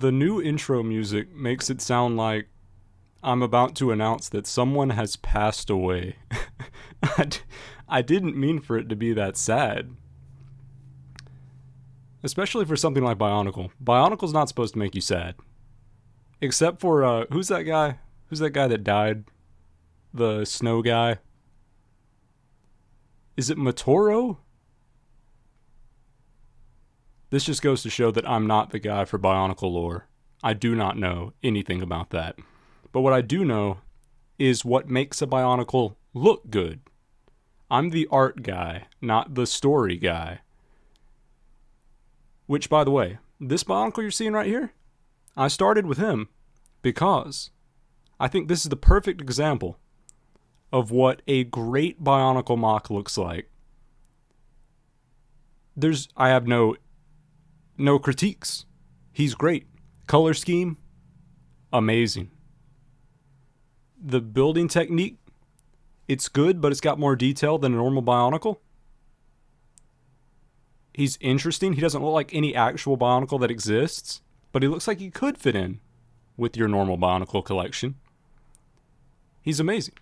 The new intro music makes it sound like I'm about to announce that someone has passed away. I didn't mean for it to be that sad. Especially for something like Bionicle. Bionicle's not supposed to make you sad. Except for, who's that guy? Who's that guy that died? The snow guy? Is it Matoro? This just goes to show that I'm not the guy for Bionicle lore. I do not know anything about that. But what I do know is what makes a Bionicle look good. I'm the art guy, not the story guy. Which, by the way, this Bionicle you're seeing right here, I started with him because I think this is the perfect example of what a great Bionicle MOC looks like. I have no critiques. He's great. Color scheme, amazing. The building technique, it's good, but it's got more detail than a normal Bionicle. He's interesting. He doesn't look like any actual Bionicle that exists, but he looks like he could fit in with your normal Bionicle collection. He's amazing.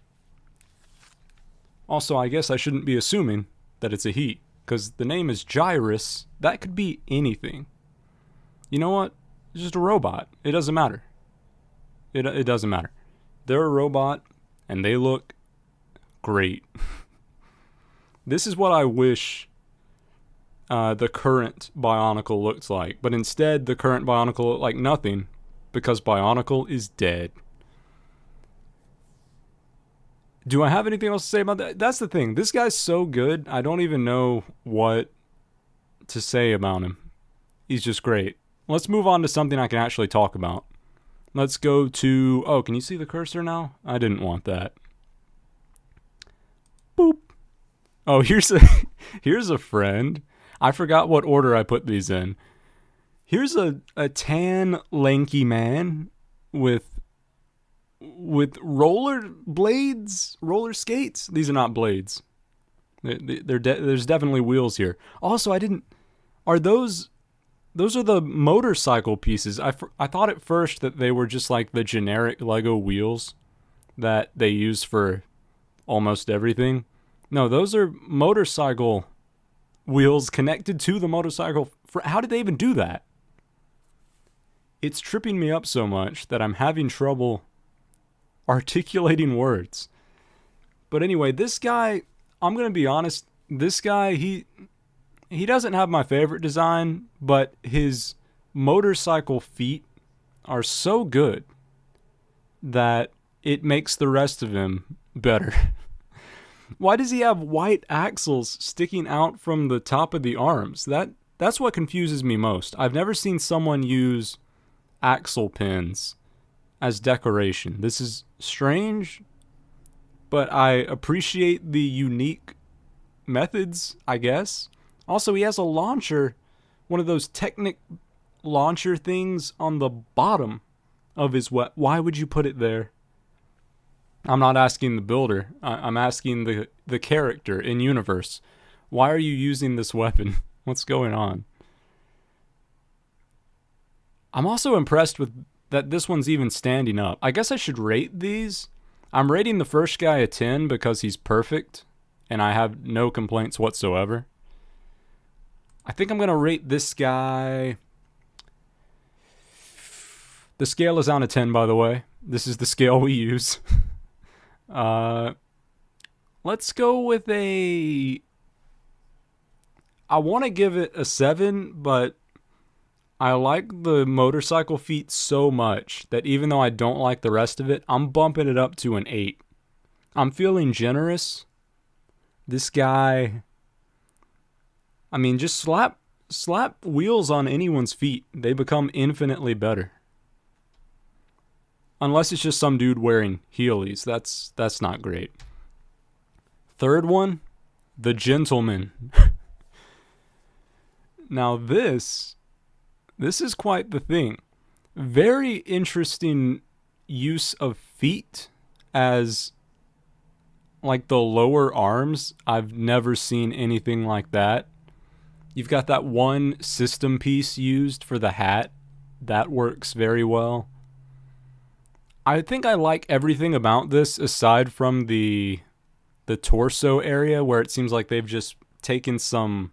Also, I guess I shouldn't be assuming that it's a he, because the name is Gyrus. That could be anything. You know what? It's just a robot. It doesn't matter. It doesn't matter. They're a robot, and they look great. This is what I wish the current Bionicle looks like. But instead, the current Bionicle looked like nothing, because Bionicle is dead. Do I have anything else to say about that? That's the thing. This guy's so good, I don't even know what to say about him. He's just great. Let's move on to something I can actually talk about. Let's go to... Oh, can you see the cursor now? I didn't want that. Boop. Oh, here's a friend. I forgot what order I put these in. Here's a tan, lanky man with roller blades, roller skates. These are not blades. There's definitely wheels here. Also, are those are the motorcycle pieces. I thought at first that they were just like the generic Lego wheels that they use for almost everything. No, those are motorcycle wheels connected to the motorcycle. How did they even do that? It's tripping me up so much that I'm having trouble articulating words. But anyway, this guy, I'm going to be honest, this guy, he doesn't have my favorite design, but his motorcycle feet are so good that it makes the rest of him better. Why does he have white axles sticking out from the top of the arms? That's what confuses me most. I've never seen someone use axle pins as decoration. This is strange, but I appreciate the unique methods, I guess. Also, he has a launcher, one of those Technic launcher things on the bottom of his weapon. Why would you put it there? I'm not asking the builder. I'm asking the character in universe. Why are you using this weapon? What's going on? I'm also impressed with that this one's even standing up. I guess I should rate these. I'm rating the first guy a 10 because he's perfect, and I have no complaints whatsoever. I think I'm going to rate this guy... The scale is on a 10, by the way. This is the scale we use. Let's go with a... I want to give it a 7, but I like the motorcycle feet so much that even though I don't like the rest of it, I'm bumping it up to an 8. I'm feeling generous. This guy... I mean, just slap wheels on anyone's feet. They become infinitely better. Unless it's just some dude wearing Heelys. That's not great. Third one, the Gentleman. Now this is quite the thing. Very interesting use of feet as like the lower arms. I've never seen anything like that. You've got that one system piece used for the hat that works very well. I think I like everything about this aside from the torso area where it seems like they've just taken some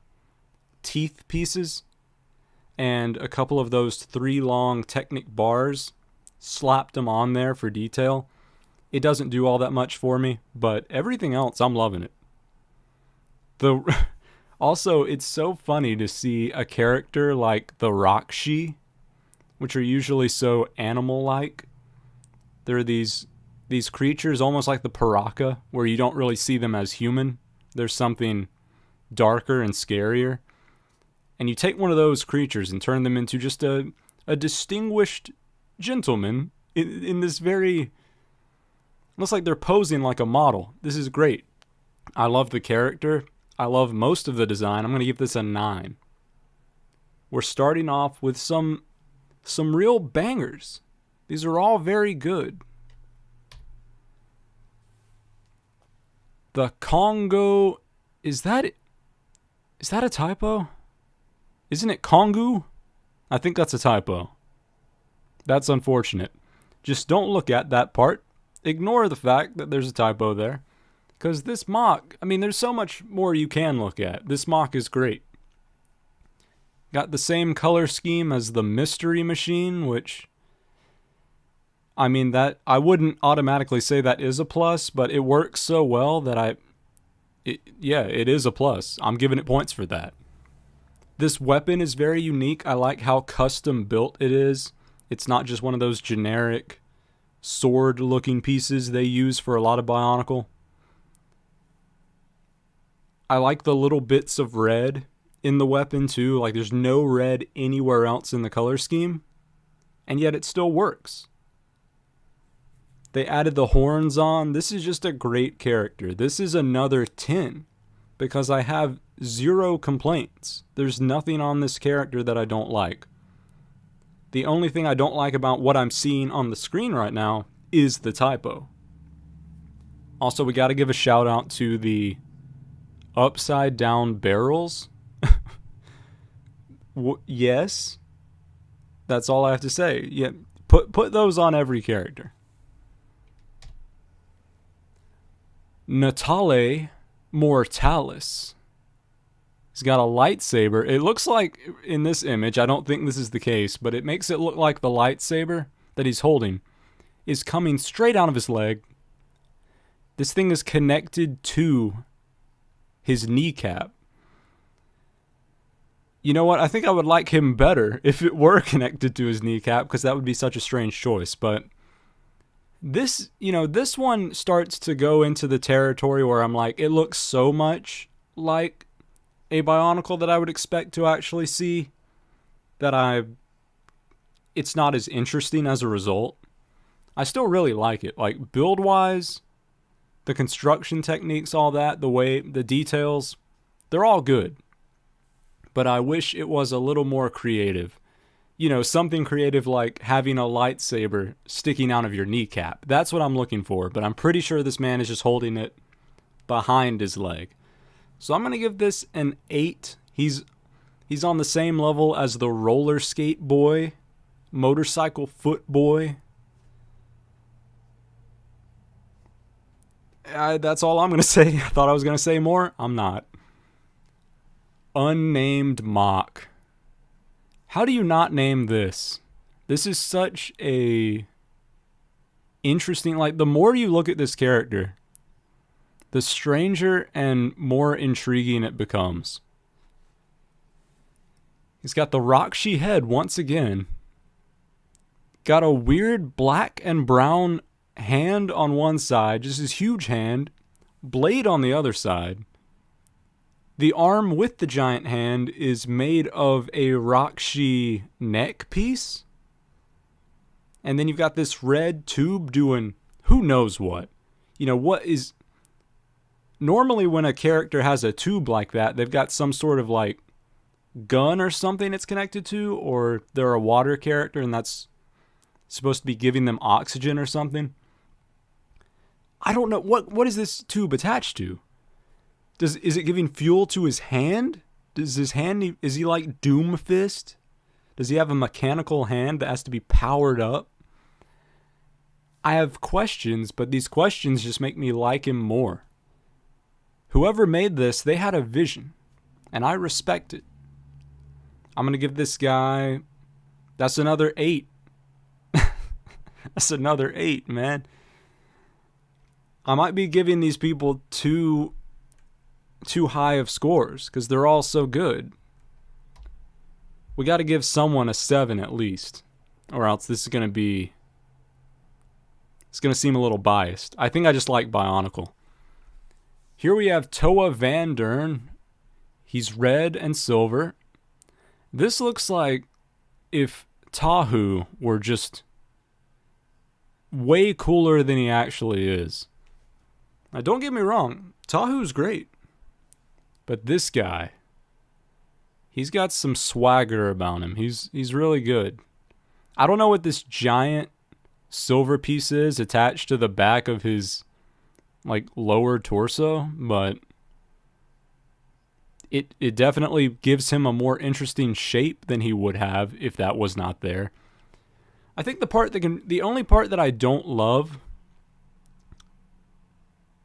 teeth pieces and a couple of those 3 long Technic bars, slapped them on there for detail. It doesn't do all that much for me, but everything else, I'm loving it. Also, it's so funny to see a character like the Rakshi, which are usually so animal-like. There are these creatures almost like the Paraka, where you don't really see them as human. There's something darker and scarier. And you take one of those creatures and turn them into just a distinguished gentleman in this very... looks like they're posing like a model. This is great. I love the character. I love most of the design. I'm going to give this a 9. We're starting off with some real bangers. These are all very good. The Congo, is that a typo? Isn't it Kongu? I think that's a typo. That's unfortunate. Just don't look at that part. Ignore the fact that there's a typo there. Because this MOC, I mean, there's so much more you can look at. This MOC is great. Got the same color scheme as the Mystery Machine, which... I mean, that I wouldn't automatically say that is a plus, but it works so well that it is a plus. I'm giving it points for that. This weapon is very unique. I like how custom built it is. It's not just one of those generic sword-looking pieces they use for a lot of Bionicle. I like the little bits of red in the weapon too. Like, there's no red anywhere else in the color scheme, and yet it still works. They added the horns on. This is just a great character. This is another 10 because I have 0 complaints. There's nothing on this character that I don't like. The only thing I don't like about what I'm seeing on the screen right now is the typo. Also, we got to give a shout out to the upside down barrels. Yes. That's all I have to say. Yeah, put those on every character. Natale Mortalis. He's got a lightsaber. It looks like, in this image, I don't think this is the case, but it makes it look like the lightsaber that he's holding is coming straight out of his leg. This thing is connected to his kneecap. You know what? I think I would like him better if it were connected to his kneecap, because that would be such a strange choice, but... This one starts to go into the territory where I'm like, it looks so much like a Bionicle that I would expect to actually see that it's not as interesting as a result. I still really like it. Like, build-wise, the construction techniques, all that, the details, they're all good. But I wish it was a little more creative. You know, something creative like having a lightsaber sticking out of your kneecap. That's what I'm looking for, but I'm pretty sure this man is just holding it behind his leg. So I'm going to give this an 8. He's on the same level as the roller skate boy, motorcycle foot boy. That's all I'm going to say. I thought I was going to say more. I'm not. Unnamed MOC. How do you not name this? This is such a interesting, like, the more you look at this character, the stranger and more intriguing it becomes. He's got the Rakshi head once again. Got a weird black and brown hand on one side, just his huge hand, blade on the other side. The arm with the giant hand is made of a Rakshi neck piece. And then you've got this red tube doing who knows what. You know, what is... Normally when a character has a tube like that, they've got some sort of, like, gun or something it's connected to, or they're a water character and that's supposed to be giving them oxygen or something. I don't know. What is this tube attached to? Is it giving fuel to his hand? Does his hand... Is he like Doomfist? Does he have a mechanical hand that has to be powered up? I have questions, but these questions just make me like him more. Whoever made this, they had a vision, and I respect it. I'm going to give this guy... That's another 8. That's another 8, man. I might be giving these people too high of scores because they're all so good. We got to give someone a 7 at least, or else this is going to be... It's going to seem a little biased. I think I just like Bionicle. Here we have Toa Van Dern. He's red and silver. This looks like if Tahu were just way cooler than he actually is. Now, don't get me wrong, Tahu's great. But this guy, he's got some swagger about him. He's really good. I don't know what this giant silver piece is attached to the back of his like lower torso, but it definitely gives him a more interesting shape than he would have if that was not there. I think the only part that I don't love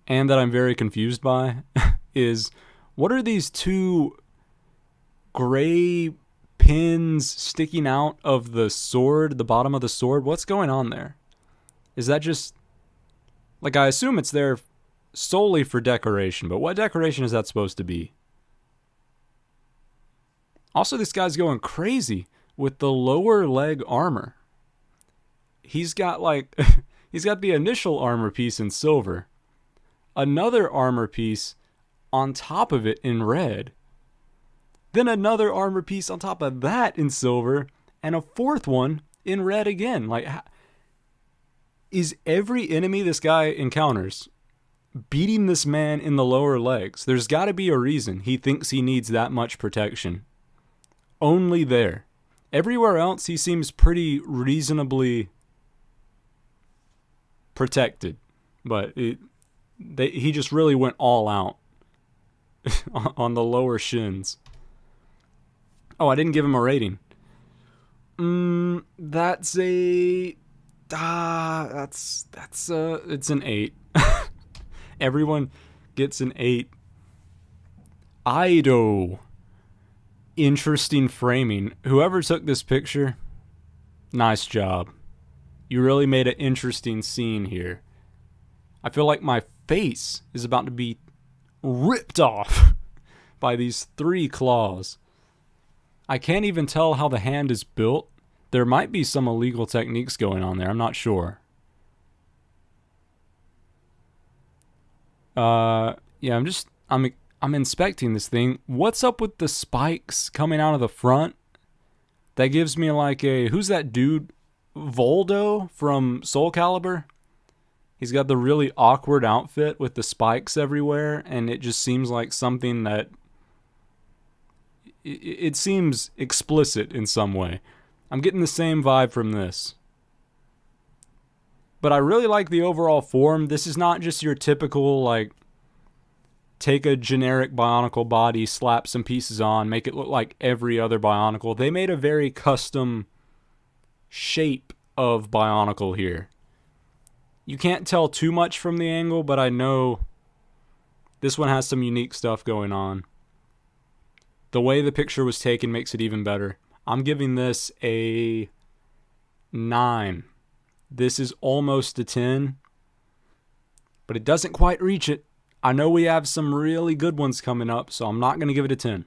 and that I'm very confused by is what are these 2 gray pins sticking out of the sword, the bottom of the sword? What's going on there? Is that just like, I assume it's there solely for decoration, but what decoration is that supposed to be? Also, this guy's going crazy with the lower leg armor. He's got like, he's got the initial armor piece in silver, another armor piece on top of it in red, then another armor piece on top of that in silver, and a 4th one in red again. Like, is every enemy this guy encounters beating this man in the lower legs? There's got to be a reason he thinks he needs that much protection. Only there. Everywhere else, he seems pretty reasonably protected. But he just really went all out on the lower shins. Oh, I didn't give him a rating. That's a... it's an 8. Everyone gets an 8. Ido. Interesting framing. Whoever took this picture, nice job. You really made an interesting scene here. I feel like my face is about to be ripped off by these 3 claws. I can't even tell how the hand is built. There might be some illegal techniques going on there. I'm not sure. Yeah, I'm inspecting this thing. What's up with the spikes coming out of the front? That gives me like a... Who's that dude? Voldo from Soul Calibur? He's got the really awkward outfit with the spikes everywhere, and it just seems like something that... It seems explicit in some way. I'm getting the same vibe from this. But I really like the overall form. This is not just your typical, like, take a generic Bionicle body, slap some pieces on, make it look like every other Bionicle. They made a very custom shape of Bionicle here. You can't tell too much from the angle, but I know this one has some unique stuff going on. The way the picture was taken makes it even better. I'm giving this a 9. This is almost a 10, but it doesn't quite reach it. I know we have some really good ones coming up, so I'm not going to give it a 10.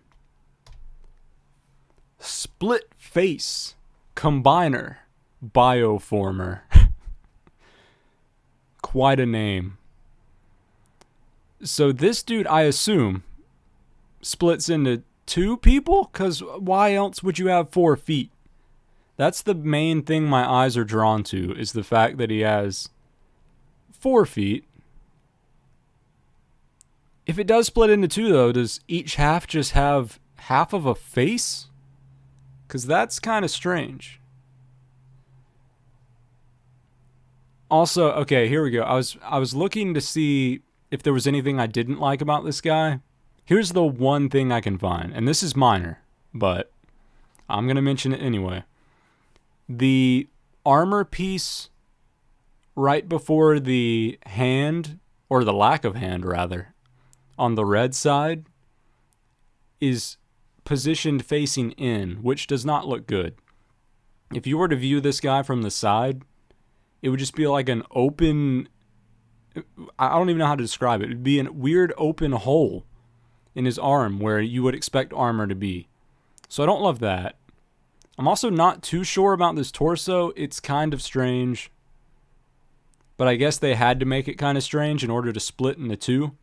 Split Face Combiner Bioformer. Quite a name. So this dude, I assume, splits into 2 people? Because why else would you have 4 feet? That's the main thing my eyes are drawn to, is the fact that he has 4 feet. If it does split into 2, though, does each half just have half of a face? Because that's kind of strange. Also, okay, here we go. I was looking to see if there was anything I didn't like about this guy. Here's the one thing I can find, and this is minor, but I'm going to mention it anyway. The armor piece right before the hand, or the lack of hand rather, on the red side is positioned facing in, which does not look good. If you were to view this guy from the side, it would just be like an open, I don't even know how to describe it. It would be a weird open hole in his arm where you would expect armor to be. So I don't love that. I'm also not too sure about this torso. It's kind of strange. But I guess they had to make it kind of strange in order to split into two.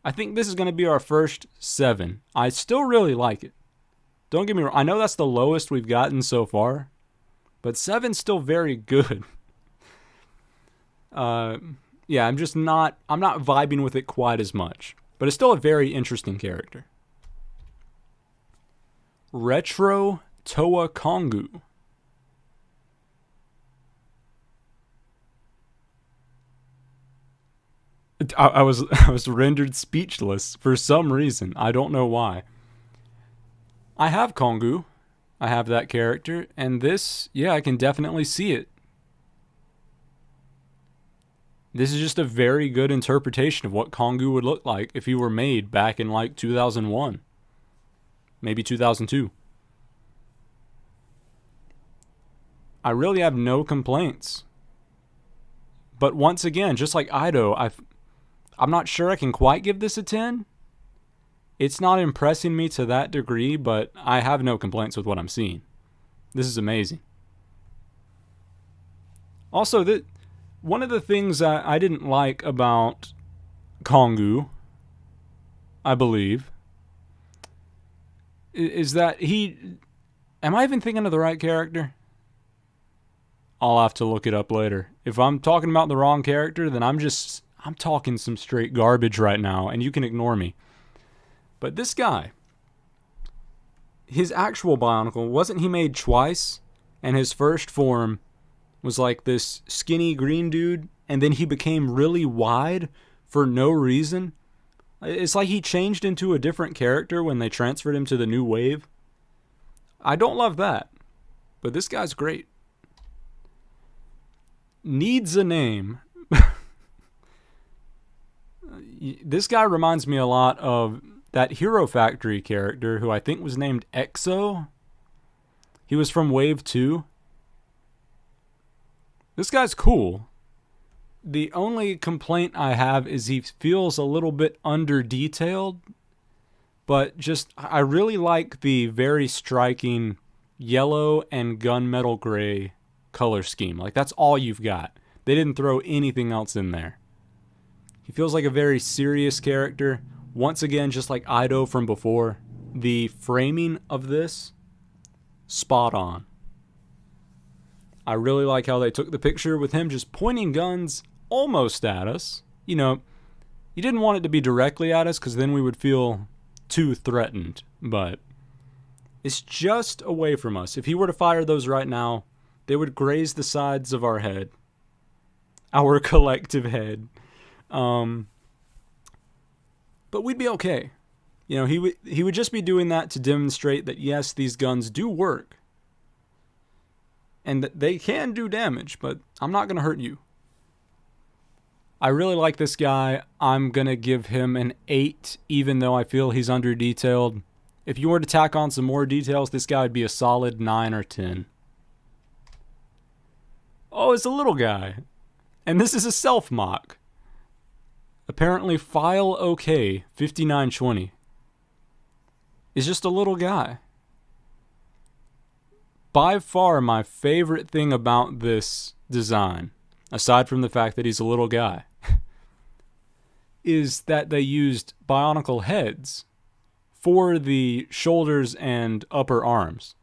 I think this is going to be our first 7. I still really like it. Don't get me wrong. I know that's the lowest we've gotten so far. But 7's still very good. Yeah, I'm not vibing with it quite as much. But it's still a very interesting character. Retro Toa Kongu. I was rendered speechless for some reason. I don't know why. I have Kongu. I have that character. And this, yeah, I can definitely see it. This is just a very good interpretation of what Kongu would look like if he were made back in like 2001. Maybe 2002. I really have no complaints. But once again, just like Ido, I'm not sure I can quite give this a 10. It's not impressing me to that degree, but I have no complaints with what I'm seeing. This is amazing. Also, one of the things I didn't like about Kongu, I believe, is that he... Am I even thinking of the right character? I'll have to look it up later. If I'm talking about the wrong character, then I'm talking some straight garbage right now, and you can ignore me. But this guy, his actual Bionicle, wasn't he made twice? And his first form was like this skinny green dude, and then he became really wide for no reason. It's like he changed into a different character when they transferred him to the new wave. I don't love that, but this guy's great. Needs a name. This guy reminds me a lot of that Hero Factory character who I think was named Exo. He was from Wave 2. This guy's cool. The only complaint I have is he feels a little bit under-detailed, but just I really like the very striking yellow and gunmetal gray color scheme. Like, that's all you've got. They didn't throw anything else in there. He feels like a very serious character. Once again, just like Ido from before, the framing of this, spot on. I really like how they took the picture with him just pointing guns almost at us. You know, you didn't want it to be directly at us because then we would feel too threatened. But it's just away from us. If he were to fire those right now, they would graze the sides of our head. Our collective head. But we'd be okay. You know, he would just be doing that to demonstrate that, yes, these guns do work. And that they can do damage, but I'm not going to hurt you. I really like this guy. I'm going to give him an 8, even though I feel he's under-detailed. If you were to tack on some more details, this guy would be a solid 9 or 10. Oh, it's a little guy. And this is a self-mock. Apparently, Phill OK 5920 is just a little guy. By far, my favorite thing about this design, aside from the fact that he's a little guy, is that they used bionicle heads for the shoulders and upper arms.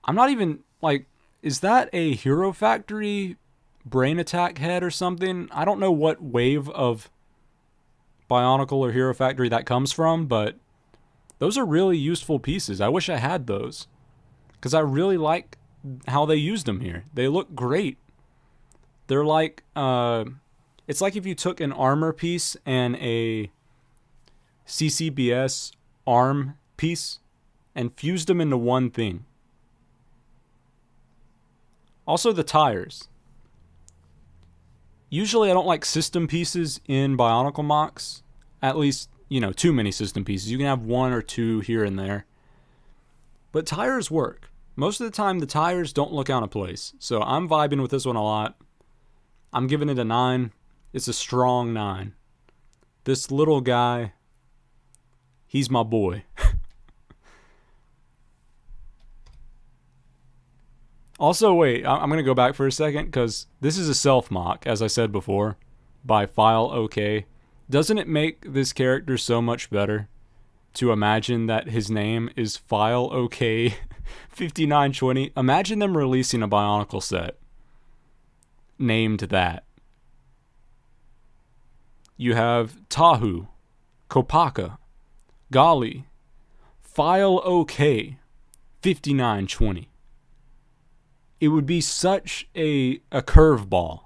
I'm not even, like, is that a Hero Factory Brain Attack head or something? I don't know what wave of Bionicle or Hero Factory that comes from, but those are really useful pieces. I wish I had those, because I really like how they used them here. They look great. They're like, it's like if you took an armor piece and a CCBS arm piece and fused them into one thing. Also, the tires. Usually I don't like system pieces in Bionicle MOCs. At least, too many system pieces. You can have one or two here and there. But tires work. Most of the time, the tires don't look out of place. So I'm vibing with this one a lot. I'm giving it a 9. It's a strong 9. This little guy, he's my boy. Also, wait, I'm going to go back for a second because this is a self-mock, as I said before, by Phill OK. Doesn't it make this character so much better to imagine that his name is Phill OK 5920? Imagine them releasing a Bionicle set named that. You have Tahu, Kopaka, Gali, Phill OK 5920. It would be such a curveball.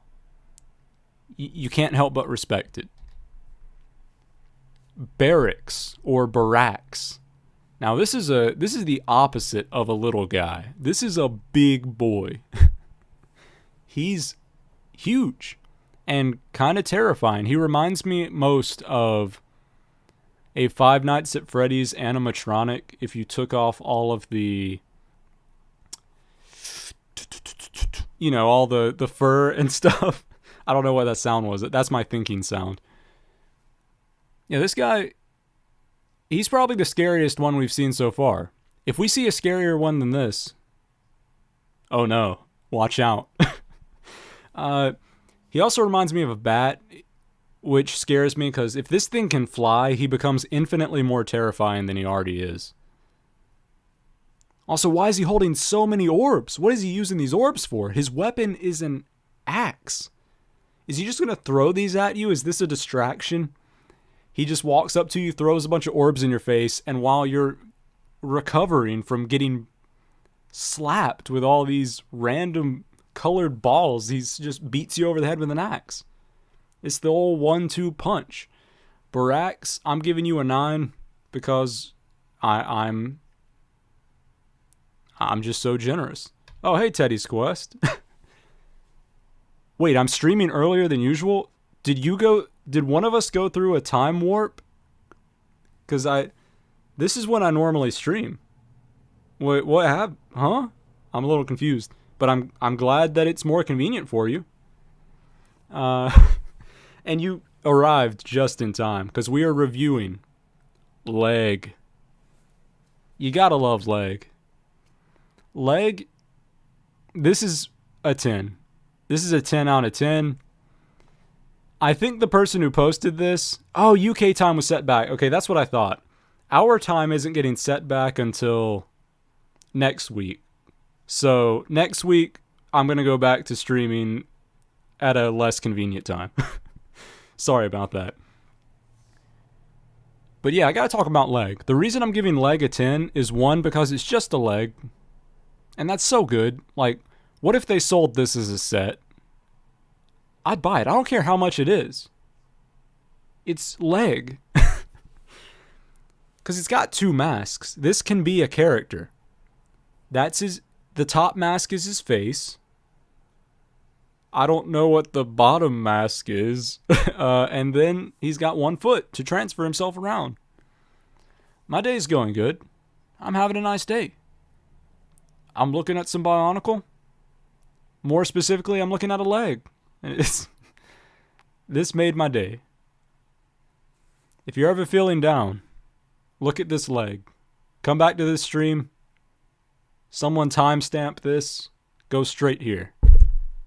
You can't help but respect it. Barracks or Barracks. Now this is the opposite of a little guy. This is a big boy. He's huge and kind of terrifying. He reminds me most of a Five Nights at Freddy's animatronic if you took off all of the all the fur and stuff. I don't know what that sound was. That's my thinking sound. Yeah, this guy, he's probably the scariest one we've seen so far. If we see a scarier one than this, oh no, watch out. He also reminds me of a bat, which scares me because if this thing can fly, he becomes infinitely more terrifying than he already is. Also, why is he holding so many orbs? What is he using these orbs for? His weapon is an axe. Is he just going to throw these at you? Is this a distraction? He just walks up to you, throws a bunch of orbs in your face, and while you're recovering from getting slapped with all these random colored balls, he just beats you over the head with an axe. It's the old 1-2 punch. Barracks, I'm giving you a 9 because I'm just so generous. Oh, hey, Teddy's Quest. Wait, I'm streaming earlier than usual? Did one of us go through a time warp? Because this is when I normally stream. Wait, what happened? Huh? I'm a little confused. But I'm glad that it's more convenient for you. And you arrived just in time, because we are reviewing Leg. You gotta love Leg. Leg, this is a 10. This is a 10 out of 10. I think the person who posted this... Oh, UK time was set back. Okay, that's what I thought. Our time isn't getting set back until next week. So, next week, I'm going to go back to streaming at a less convenient time. Sorry about that. But yeah, I got to talk about Leg. The reason I'm giving Leg a 10 is, one, because it's just a leg. And that's so good. Like, what if they sold this as a set? I'd buy it. I don't care how much it is. It's Leg. Because it's got 2 masks. This can be a character. The top mask is his face. I don't know what the bottom mask is. And then he's got 1 foot to transfer himself around. My day's going good. I'm having a nice day. I'm looking at some Bionicle. More specifically, I'm looking at a leg. This made my day. If you're ever feeling down, look at this leg. Come back to this stream. Someone timestamp this. Go straight here.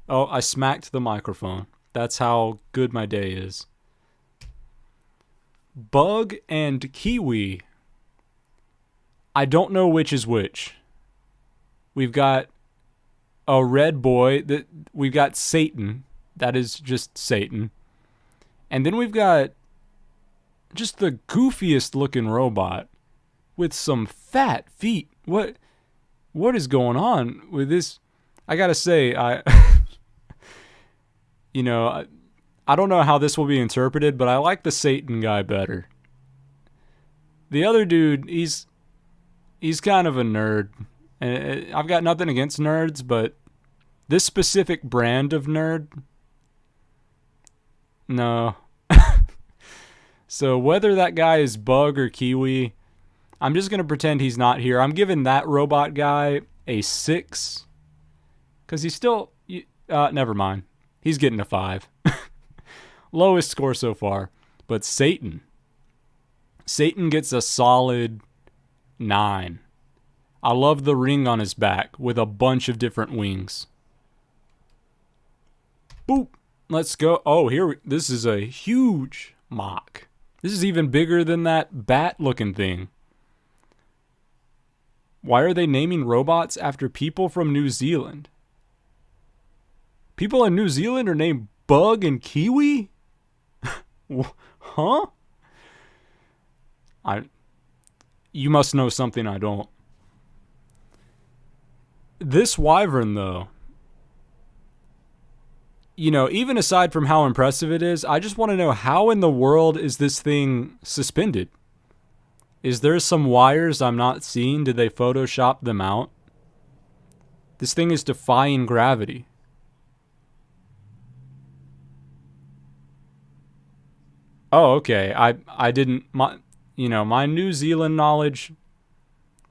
Oh, I smacked the microphone. That's how good my day is. Bug and Kiwi. I don't know which is which. We've got a red boy. We've got Satan. That is just Satan. And then we've got just the goofiest looking robot with some fat feet. What is going on with this? I gotta say, I don't know how this will be interpreted, but I like the Satan guy better. The other dude, he's he's kind of a nerd. And I've got nothing against nerds, but this specific brand of nerd, no. So whether that guy is Bug or Kiwi, I'm just going to pretend he's not here. I'm giving that robot guy a 6. Because he's still... never mind. He's getting a 5. Lowest score so far. But Satan gets a solid 9. I love the ring on his back with a bunch of different wings. Boop. Let's go. Oh, this is a huge mock. This is even bigger than that bat-looking thing. Why are they naming robots after people from New Zealand? People in New Zealand are named Bug and Kiwi? Huh? You must know something I don't. This wyvern, though, you know, even aside from how impressive it is, I just want to know how in the world is this thing suspended? Is there some wires I'm not seeing? Did they Photoshop them out? This thing is defying gravity. Oh, okay. I didn't... my New Zealand knowledge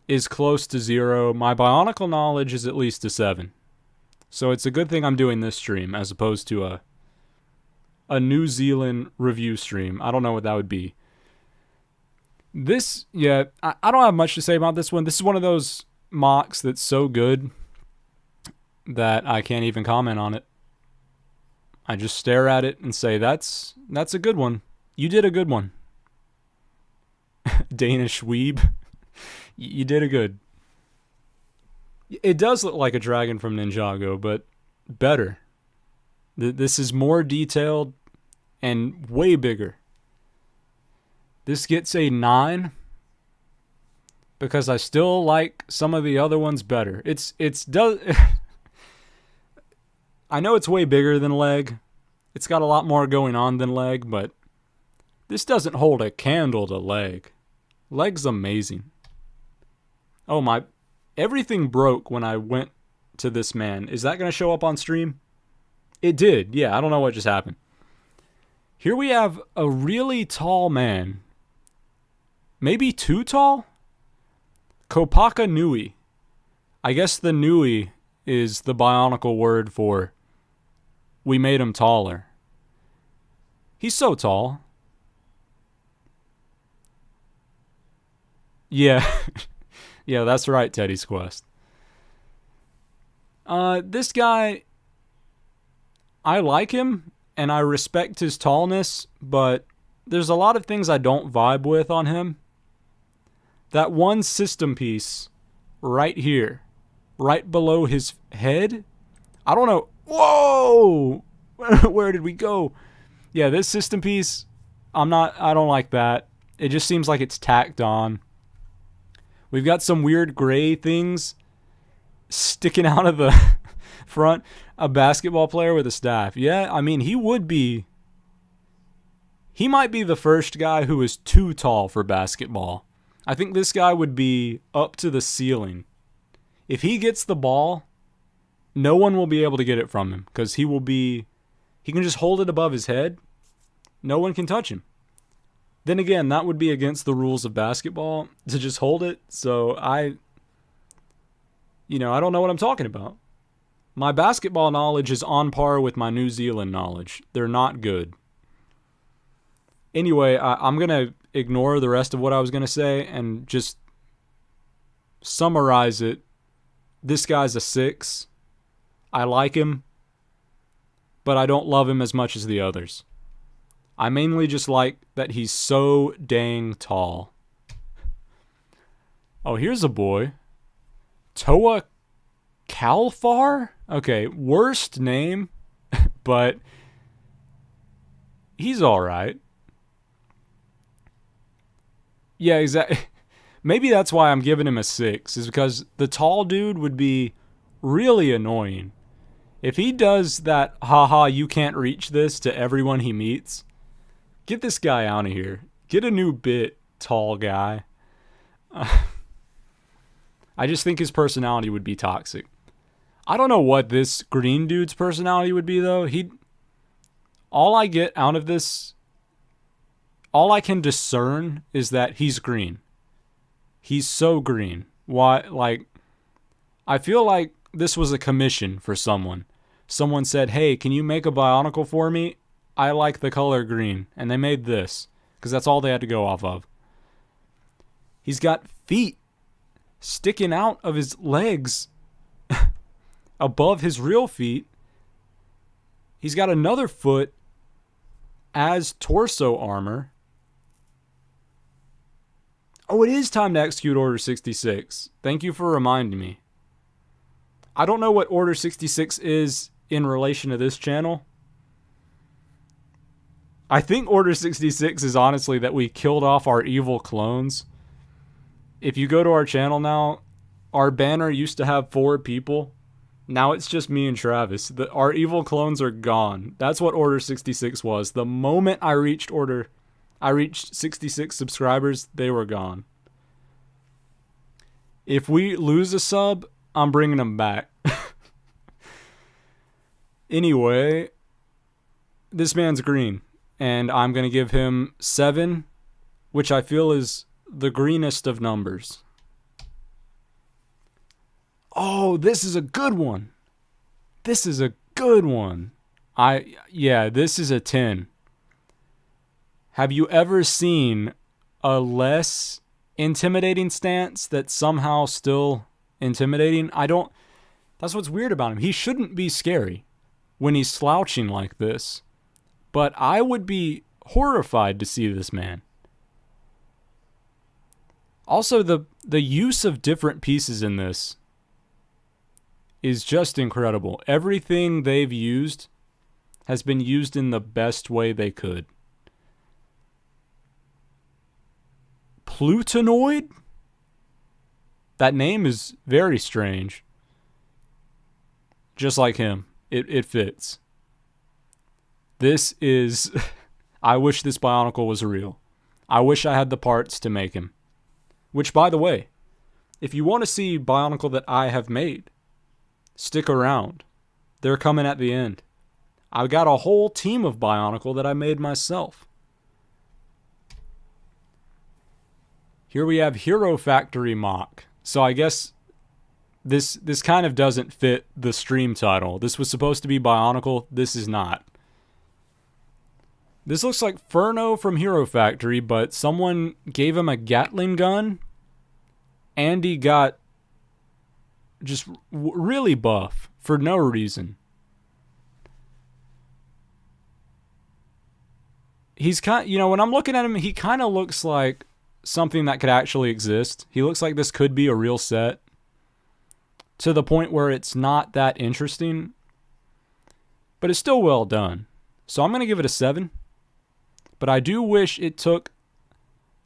is close to 0. My Bionicle knowledge is at least a 7. So it's a good thing I'm doing this stream as opposed to a New Zealand review stream. I don't know what that would be. This, yeah, I don't have much to say about this one. This is one of those mocks that's so good that I can't even comment on it. I just stare at it and say, that's a good one. You did a good one. Danish weeb. You did a good. It does look like a dragon from Ninjago, but better. This is more detailed and way bigger. This gets a 9 because I still like some of the other ones better. I know it's way bigger than Leg. It's got a lot more going on than Leg, but this doesn't hold a candle to Leg. Leg's amazing. Oh my, everything broke when I went to this man. Is that going to show up on stream? It did. Yeah, I don't know what just happened. Here we have a really tall man. Maybe too tall? Kopaka Nui. I guess the Nui is the Bionicle word for we made him taller. He's so tall. Yeah. Yeah, that's right, Teddy's Quest. This guy, I like him, and I respect his tallness, but there's a lot of things I don't vibe with on him. That one system piece right here, right below his head, I don't know. Whoa! Where did we go? Yeah, this system piece, I don't like that. It just seems like it's tacked on. We've got some weird gray things sticking out of the front. A basketball player with a staff. Yeah, I mean, he might be the first guy who is too tall for basketball. I think this guy would be up to the ceiling. If he gets the ball, no one will be able to get it from him because he can just hold it above his head. No one can touch him. Then again, that would be against the rules of basketball to just hold it. So I don't know what I'm talking about. My basketball knowledge is on par with my New Zealand knowledge. They're not good. Anyway, I'm going to ignore the rest of what I was going to say and just summarize it. This guy's a 6. I like him, but I don't love him as much as the others. I mainly just like that he's so dang tall. Oh, here's a boy. Toa Kalfar? Okay, worst name, but he's alright. Yeah, exactly. Maybe that's why I'm giving him a 6, is because the tall dude would be really annoying. If he does that, haha, you can't reach this to everyone he meets, get this guy out of here. Get a new bit, tall guy. I just think his personality would be toxic. I don't know what this green dude's personality would be, though. All I get out of this, all I can discern is that he's green. He's so green. Why? Like, I feel like this was a commission for someone. Someone said, hey, can you make a Bionicle for me? I like the color green. And they made this, because that's all they had to go off of. He's got feet sticking out of his legs above his real feet. He's got another foot as torso armor. Oh, it is time to execute Order 66. Thank you for reminding me. I don't know what Order 66 is in relation to this channel. I think Order 66 is honestly that we killed off our evil clones. If you go to our channel now, our banner used to have 4 people. Now it's just me and Travis. Our evil clones are gone. That's what Order 66 was. The moment I reached 66 subscribers, they were gone. If we lose a sub, I'm bringing them back. Anyway, this man's green, and I'm going to give him 7, which I feel is the greenest of numbers. Oh, this is a good one. This is a good one. This is a 10. Have you ever seen a less intimidating stance that's somehow still intimidating? That's what's weird about him. He shouldn't be scary when he's slouching like this. But I would be horrified to see this man. Also, the use of different pieces in this is just incredible. Everything they've used has been used in the best way they could. Plutonoid? That name is very strange. Just like him. It fits. This is... I wish this Bionicle was real. I wish I had the parts to make him. Which, by the way, if you want to see Bionicle that I have made, stick around. They're coming at the end. I've got a whole team of Bionicle that I made myself. Here we have Hero Factory MOC. So I guess this kind of doesn't fit the stream title. This was supposed to be Bionicle. This is not. This looks like Furno from Hero Factory, but someone gave him a Gatling gun, and he got just really buff for no reason. He's when I'm looking at him, he kind of looks like something that could actually exist. He looks like this could be a real set, to the point where it's not that interesting, but it's still well done. So I'm going to give it a 7. But I do wish it took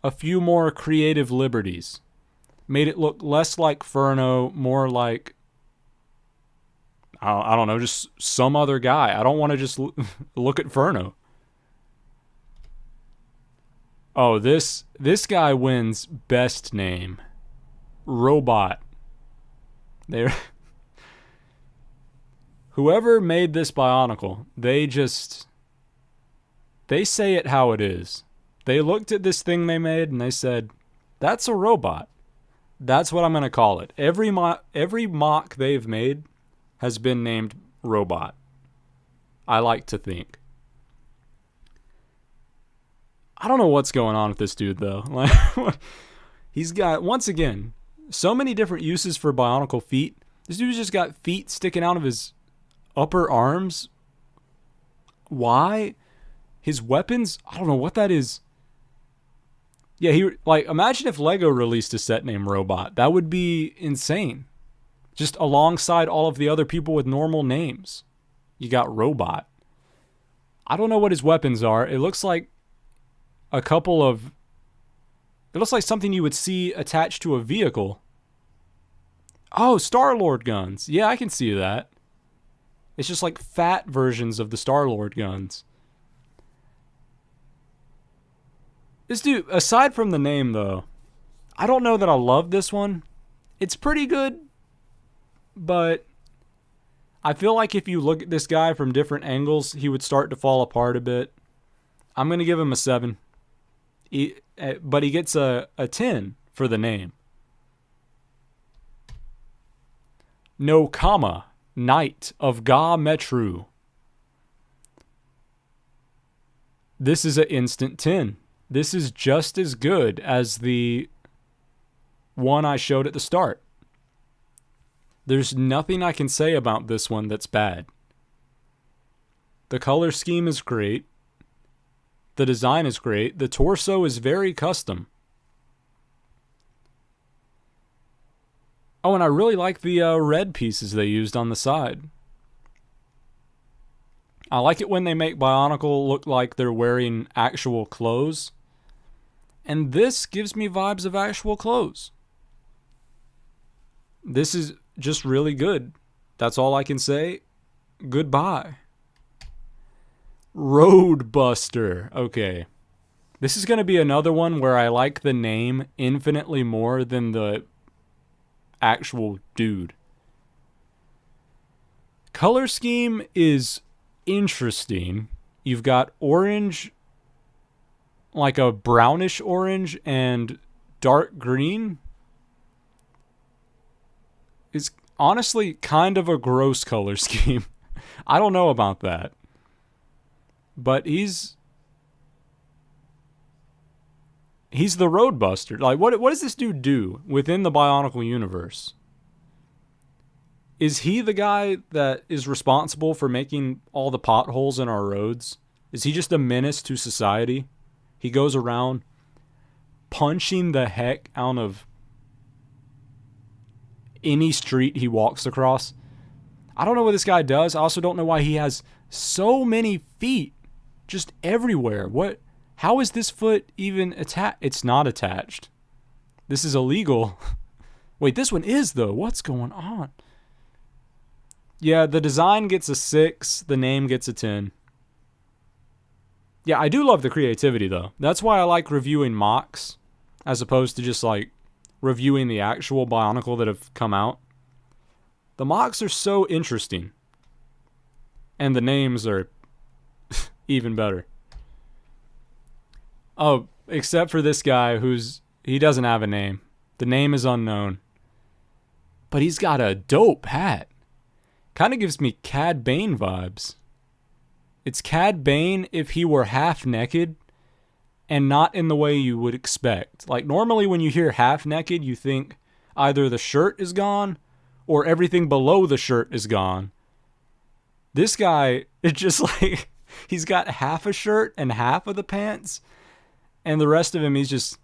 a few more creative liberties. Made it look less like Furno, more like, I don't know, just some other guy. I don't want to just look at Furno. Oh, this guy wins best name. Robot. Whoever made this Bionicle, they say it how it is. They looked at this thing they made and they said, that's a robot. That's what I'm going to call it. Every mock they've made has been named robot. I like to think. I don't know what's going on with this dude, though. Like, he's got, once again, so many different uses for Bionicle feet. This dude's just got feet sticking out of his upper arms. Why? His weapons? I don't know what that is. Yeah, imagine if Lego released a set named Robot. That would be insane. Just alongside all of the other people with normal names. You got Robot. I don't know what his weapons are. It looks like it looks like something you would see attached to a vehicle. Oh, Star-Lord guns. Yeah, I can see that. It's just like fat versions of the Star-Lord guns. This dude, aside from the name though, I don't know that I love this one. It's pretty good, but I feel like if you look at this guy from different angles, he would start to fall apart a bit. I'm going to give him a 7. But he gets a 10 for the name. No comma, Knight of Ga Metru. This is an instant 10. This is just as good as the one I showed at the start. There's nothing I can say about this one that's bad. The color scheme is great. The design is great. The torso is very custom. Oh, and I really like the red pieces they used on the side. I like it when they make Bionicle look like they're wearing actual clothes. And this gives me vibes of actual clothes. This is just really good. That's all I can say. Goodbye. Roadbuster. Okay. This is going to be another one where I like the name infinitely more than the actual dude. Color scheme is interesting. You've got orange, like a brownish orange, and dark green. It's honestly kind of a gross color scheme. I don't know about that. But he's the Roadbuster. Like, what does this dude do within the Bionicle universe? Is he the guy that is responsible for making all the potholes in our roads? Is he just a menace to society? He goes around punching the heck out of any street he walks across. I don't know what this guy does. I also don't know why he has so many feet just everywhere. How is this foot even attached? It's not attached. This is illegal. Wait, this one is though. What's going on? Yeah, the design gets a 6. The name gets a 10. Yeah, I do love the creativity though. That's why I like reviewing MOCs as opposed to just like reviewing the actual Bionicle that have come out. The MOCs are so interesting. And the names are even better. Oh, except for this guy he doesn't have a name. The name is unknown. But he's got a dope hat. Kind of gives me Cad Bane vibes. It's Cad Bane if he were half naked and not in the way you would expect. Like normally when you hear half naked, you think either the shirt is gone or everything below the shirt is gone. This guy is just like, he's got half a shirt and half of the pants, and the rest of him, he's just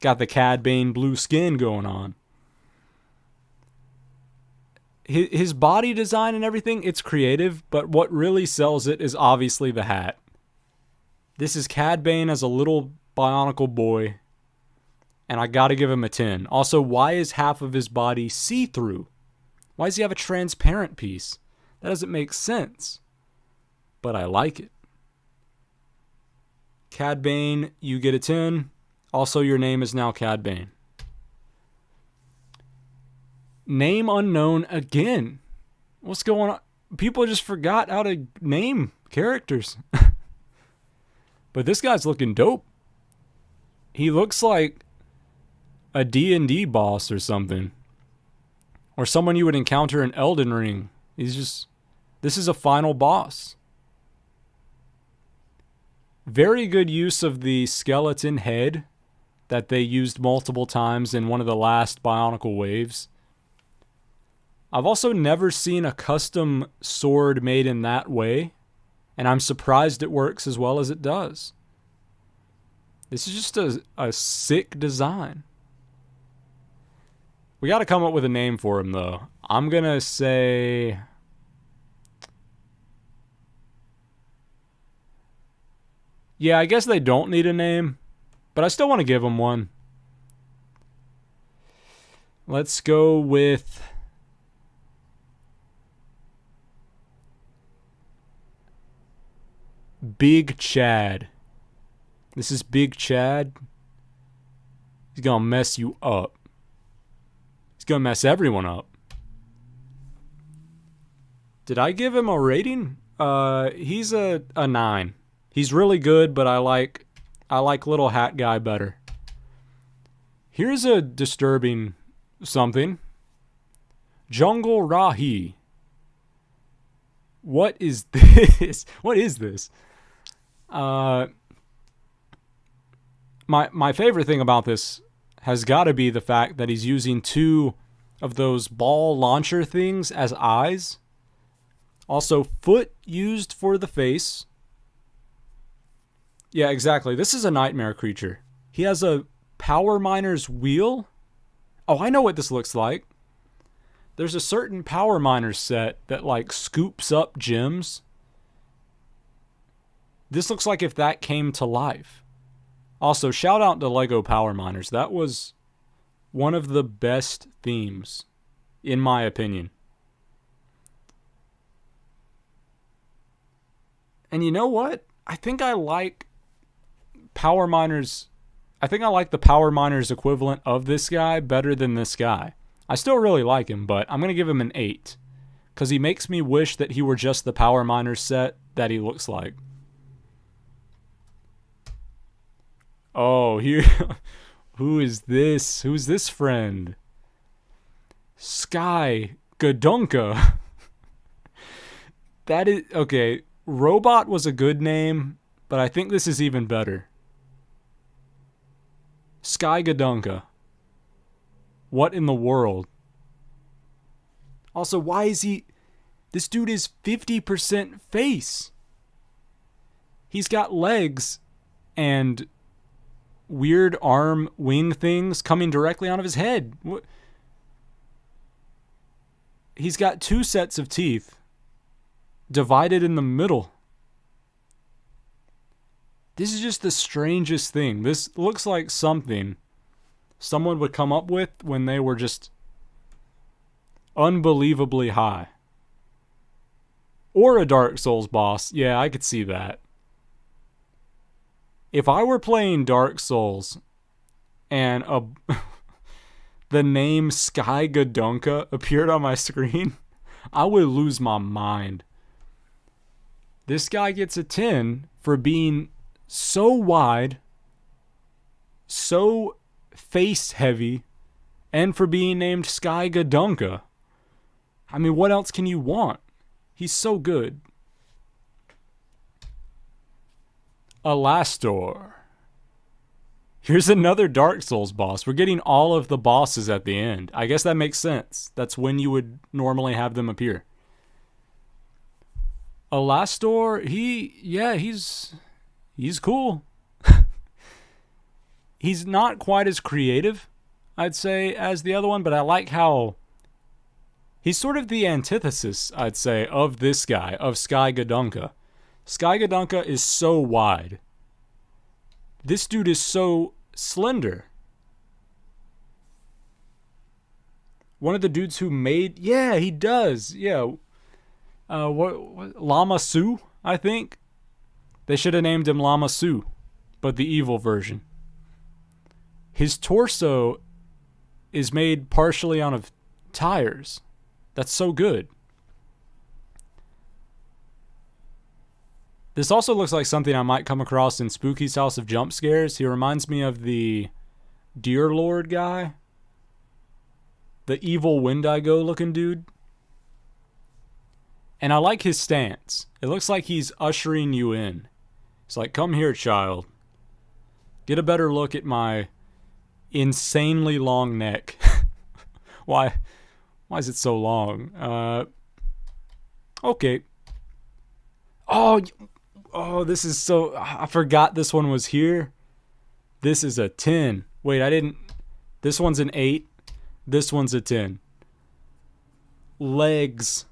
got the Cad Bane blue skin going on. His body design and everything, it's creative, but what really sells it is obviously the hat. This is Cad Bane as a little Bionicle boy, and I gotta give him a 10. Also, why is half of his body see-through? Why does he have a transparent piece? That doesn't make sense. But I like it. Cad Bane, you get a 10. Also, your name is now Cad Bane. Name unknown again. What's going on? People just forgot how to name characters. But this guy's looking dope. He looks like a D&D boss or something. Or someone you would encounter in Elden Ring. This is a final boss. Very good use of the skeleton head that they used multiple times in one of the last Bionicle waves. I've also never seen a custom sword made in that way, and I'm surprised it works as well as it does. This is just a sick design. We got to come up with a name for him, though. I'm going to say... Yeah, I guess they don't need a name, but I still want to give them one. Let's go with... Big Chad. This is Big Chad. He's gonna mess you up. It's gonna mess everyone up. Did I give him a rating? He's a 9. He's really good, but I like little hat guy better. Here's a disturbing something. Jungle Rahi. What is this? What is this? My favorite thing about this has got to be the fact that he's using 2 of those ball launcher things as eyes. Also, foot used for the face. Yeah, exactly. This is a nightmare creature. He has a power miner's wheel. Oh, I know what this looks like. There's a certain power miner set that like scoops up gems. This looks like if that came to life. Also, shout out to Lego Power Miners. That was one of the best themes, in my opinion. And you know what? I think I like Power Miners. I think I like the Power Miners equivalent of this guy better than this guy. I still really like him, but I'm going to give him an 8. Because he makes me wish that he were just the Power Miners set that he looks like. Oh, here. Who is this? Who's this friend? Sky Gadunka. That is... Okay, Robot was a good name, but I think this is even better. Sky Gadunka. What in the world? Also, why is he... This dude is 50% face. He's got legs and weird arm wing things coming directly out of his head. He's got 2 sets of teeth divided in the middle. This is just the strangest thing. This looks like something someone would come up with when they were just unbelievably high. Or a Dark Souls boss. Yeah, I could see that. If I were playing Dark Souls and the name Sky Gadunka appeared on my screen, I would lose my mind. This guy gets a 10 for being so wide, so face heavy, and for being named Sky Gadunka. I mean, what else can you want? He's so good. Alastor. Here's another Dark Souls boss. We're getting all of the bosses at the end. I guess that makes sense. That's when you would normally have them appear. Alastor, he's cool. He's not quite as creative, I'd say, as the other one, but I like how he's sort of the antithesis, I'd say, of this guy, of Sky Gadunka. Sky Gadunka is so wide. This dude is so slender. One of the dudes who made... Yeah, he does. Yeah. What Lama Su, I think. They should have named him Lama Su, but the evil version. His torso is made partially out of tires. That's so good. This also looks like something I might come across in Spooky's House of Jump Scares. He reminds me of the Deer Lord guy. The evil Wendigo looking dude. And I like his stance. It looks like he's ushering you in. It's like, come here, child. Get a better look at my insanely long neck. Why is it so long? Okay. Oh, this is so... I forgot this one was here. This is a 10. Wait, I didn't... This one's an 8. This one's a 10. Legs.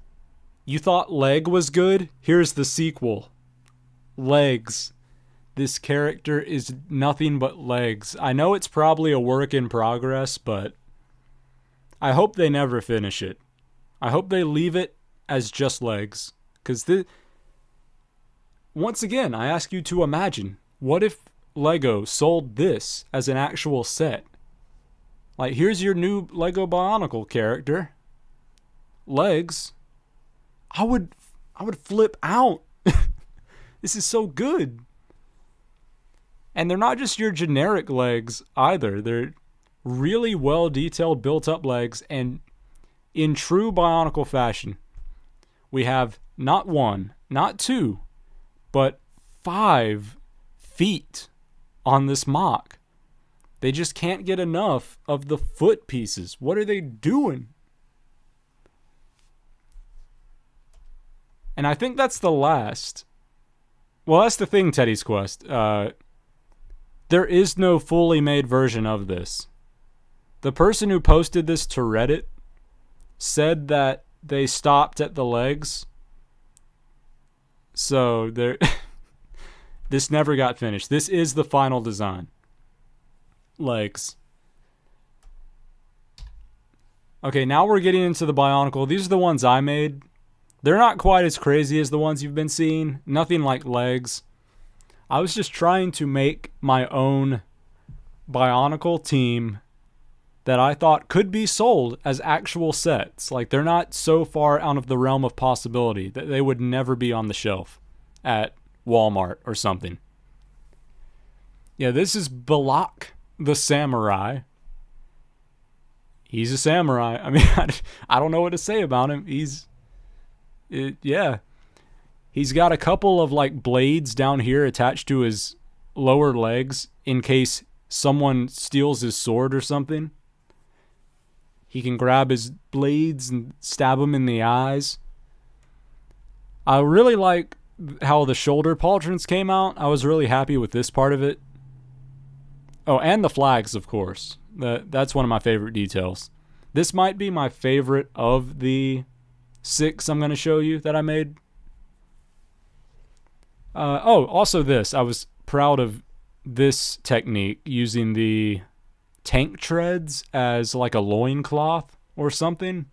You thought Leg was good? Here's the sequel. Legs. This character is nothing but legs. I know it's probably a work in progress, but I hope they never finish it. I hope they leave it as just legs. Because once again, I ask you to imagine, what if Lego sold this as an actual set? Like, here's your new Lego Bionicle character. Legs. I would flip out. This is so good. And they're not just your generic legs either. They're really well detailed, built up legs. And in true Bionicle fashion, we have not 1, not 2, but 5 feet on this MOC. They just can't get enough of the foot pieces. What are they doing? And I think that's the last. Well, that's the thing, Teddy's Quest. There is no fully made version of this. The person who posted this to Reddit said that they stopped at the legs. So this never got finished. This is the final design. Legs. Okay, now we're getting into the Bionicle. These are the ones I made. They're not quite as crazy as the ones you've been seeing. Nothing like legs. I was just trying to make my own Bionicle team that I thought could be sold as actual sets. Like, they're not so far out of the realm of possibility that they would never be on the shelf at Walmart or something. Yeah, this is Balak the Samurai. He's a samurai. I mean, I don't know what to say about him. Yeah. He's got a couple of, like, blades down here attached to his lower legs in case someone steals his sword or something. He can grab his blades and stab him in the eyes. I really like how the shoulder pauldrons came out. I was really happy with this part of it. Oh, and the flags, of course. That's one of my favorite details. This might be my favorite of the 6 I'm going to show you that I made. Also this. I was proud of this technique, using the tank treads as like a loincloth or something.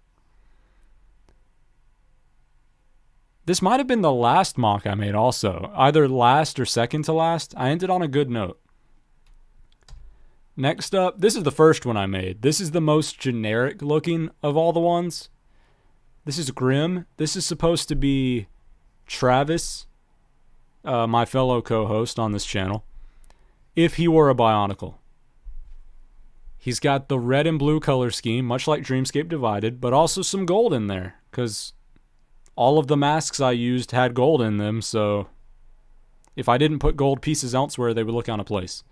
This might have been the last MOC I made also. Either last or second to last. I ended on a good note. Next up, this is the first one I made. This is the most generic looking of all the ones. This is Grim. This is supposed to be Travis, my fellow co-host on this channel, if he were a Bionicle. He's got the red and blue color scheme, much like Dreamscape Divided, but also some gold in there, because all of the masks I used had gold in them, so if I didn't put gold pieces elsewhere, they would look out of place.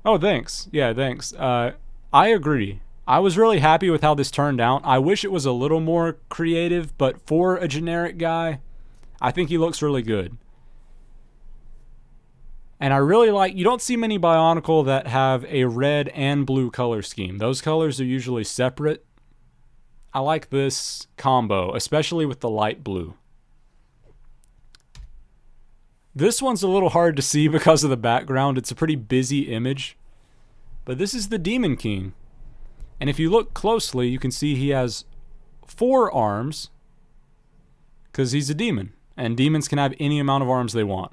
Oh, thanks. Yeah, thanks. I agree. I was really happy with how this turned out. I wish it was a little more creative, but for a generic guy, I think he looks really good. And I really like, you don't see many Bionicle that have a red and blue color scheme. Those colors are usually separate. I like this combo, especially with the light blue. This one's a little hard to see because of the background. It's a pretty busy image. But this is the Demon King. And if you look closely, you can see he has 4 arms, because he's a demon. And demons can have any amount of arms they want.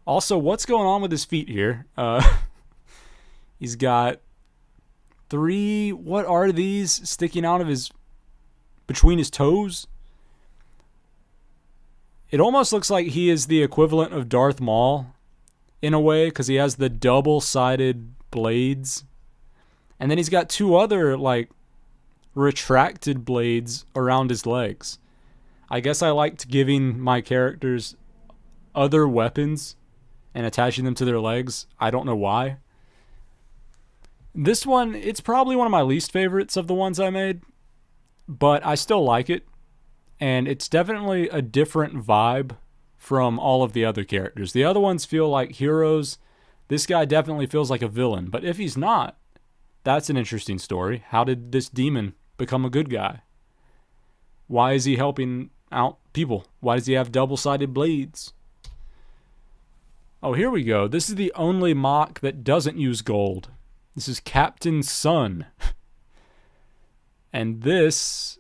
Also, what's going on with his feet here? He's got 3, what are these, sticking out of between his toes? It almost looks like he is the equivalent of Darth Maul in a way, because he has the double-sided blades. And then he's got 2 other, like, retracted blades around his legs. I guess I liked giving my characters other weapons and attaching them to their legs. I don't know why. This one, it's probably one of my least favorites of the ones I made, but I still like it. And it's definitely a different vibe from all of the other characters. The other ones feel like heroes. This guy definitely feels like a villain. But if he's not, that's an interesting story. How did this demon become a good guy? Why is he helping out people? Why does he have double-sided blades? Oh, here we go. This is the only MOC that doesn't use gold. This is Captain Sun. And this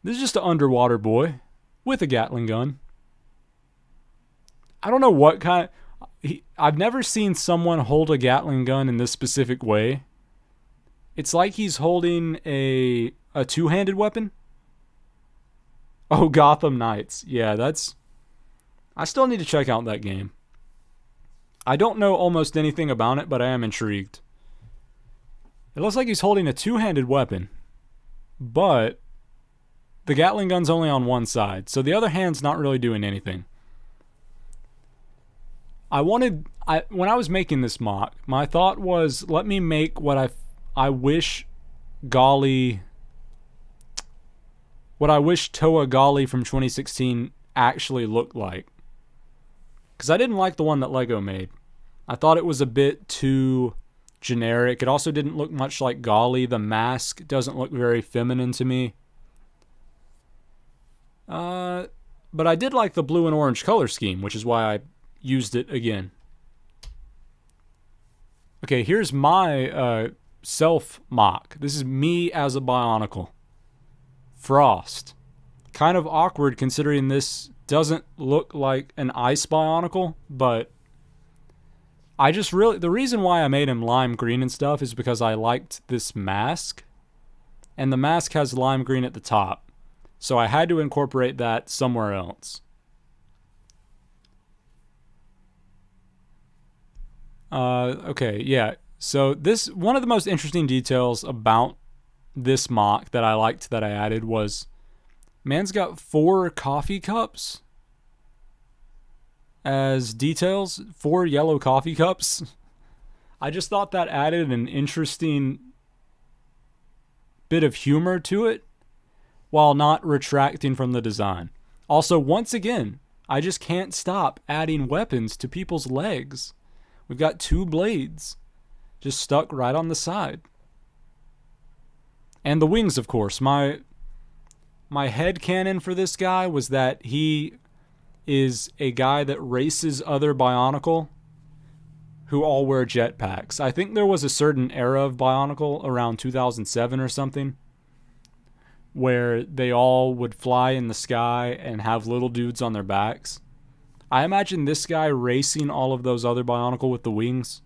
is just an underwater boy with a Gatling gun. I don't know what kind. I've never seen someone hold a Gatling gun in this specific way. It's like he's holding a two-handed weapon. Oh, Gotham Knights. Yeah, that's... I still need to check out that game. I don't know almost anything about it, but I am intrigued. It looks like he's holding a two-handed weapon, but the Gatling gun's only on one side, so the other hand's not really doing anything. When I was making this mock, my thought was, let me make what I wish Toa Golly from 2016 actually looked like. Because I didn't like the one that Lego made. I thought it was a bit too generic. It also didn't look much like Golly. The mask doesn't look very feminine to me. But I did like the blue and orange color scheme, which is why I used it again. Okay, here's my self mock. This is me as a Bionicle. Frost. Kind of awkward considering this doesn't look like an ice Bionicle, but the reason why I made him lime green and stuff is because I liked this mask, and the mask has lime green at the top, so I had to incorporate that somewhere else. Okay, yeah. So one of the most interesting details about this mock that I liked that I added was, man's got 4 coffee cups as details. 4 yellow coffee cups. I just thought that added an interesting bit of humor to it while not retracting from the design. Also, once again, I just can't stop adding weapons to people's legs. We've got 2 blades just stuck right on the side. And the wings, of course. My head canon for this guy was that he is a guy that races other Bionicle who all wear jetpacks. I think there was a certain era of Bionicle around 2007 or something where they all would fly in the sky and have little dudes on their backs. I imagine this guy racing all of those other Bionicle with the wings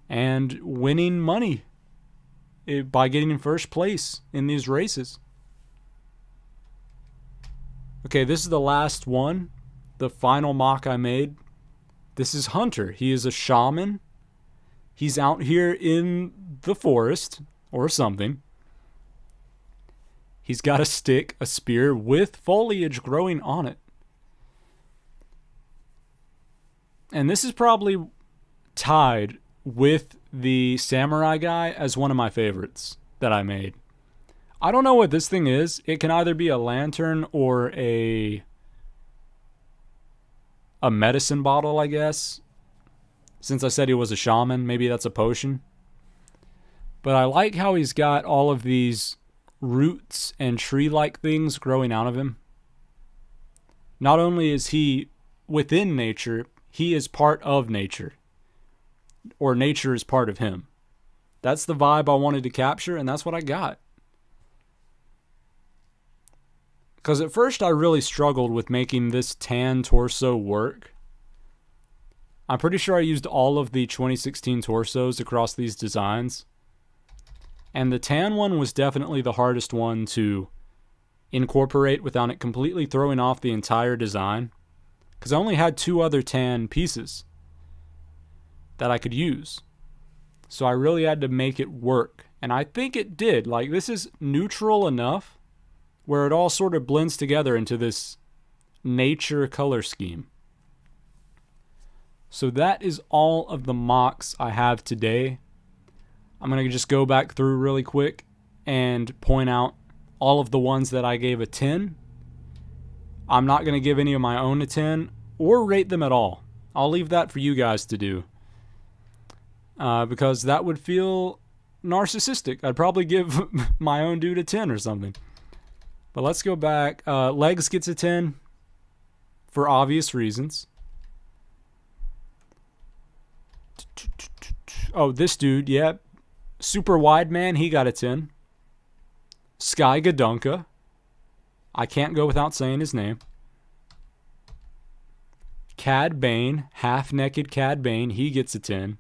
and winning money by getting in first place in these races. Okay, this is the last one, the final mock I made. This is Hunter. He is a shaman. He's out here in the forest or something. He's got a stick, a spear with foliage growing on it. And this is probably tied with the samurai guy as one of my favorites that I made. I don't know what this thing is. It can either be a lantern or a medicine bottle, I guess. Since I said he was a shaman, maybe that's a potion. But I like how he's got all of these roots and tree-like things growing out of him. Not only is he within nature, he is part of nature. Or nature is part of him. That's the vibe I wanted to capture, and that's what I got. Because at first I really struggled with making this tan torso work. I'm pretty sure I used all of the 2016 torsos across these designs. And the tan one was definitely the hardest one to incorporate without it completely throwing off the entire design. Because I only had 2 other tan pieces that I could use. So I really had to make it work. And I think it did. Like, this is neutral enough where it all sort of blends together into this nature color scheme. So that is all of the mocks I have today. I'm going to just go back through really quick and point out all of the ones that I gave a 10. I'm not going to give any of my own a 10 or rate them at all. I'll leave that for you guys to do. Because that would feel narcissistic. I'd probably give my own dude a 10 or something. But let's go back. Legs gets a 10 for obvious reasons. Oh, this dude, yeah. Super Wide Man, he got a 10. Sky Gadunka. I can't go without saying his name. Cad Bane, half-naked Cad Bane, he gets a 10.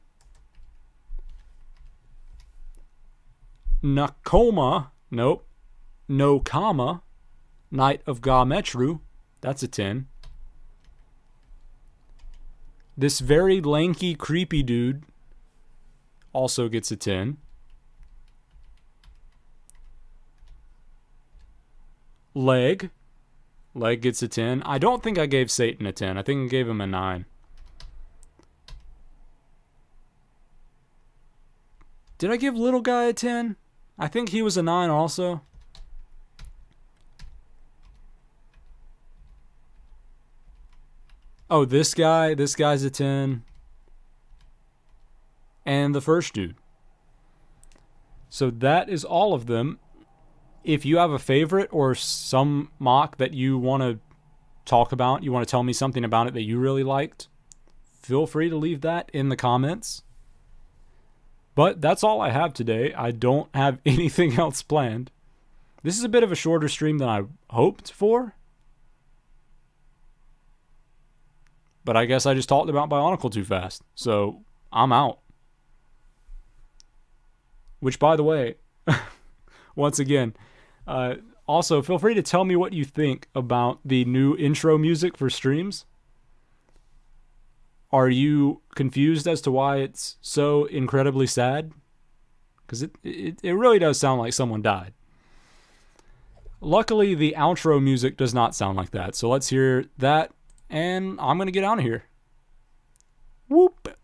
Nakoma, nope. No Kama, Knight of Ga-Metru, that's a 10. This very lanky, creepy dude also gets a 10. Leg gets a 10. I don't think I gave Satan a 10. I think I gave him a 9. Did I give little guy a 10? I think he was a 9 also. Oh, this guy's a 10. And the first dude. So that is all of them. If you have a favorite or some mock that you want to talk about, you want to tell me something about it that you really liked, feel free to leave that in the comments. But that's all I have today. I don't have anything else planned. This is a bit of a shorter stream than I hoped for. But I guess I just talked about Bionicle too fast. So I'm out. Which, by the way, once again, also feel free to tell me what you think about the new intro music for streams. Are you confused as to why it's so incredibly sad? Because it really does sound like someone died. Luckily, the outro music does not sound like that. So let's hear that, and I'm going to get out of here. Whoop!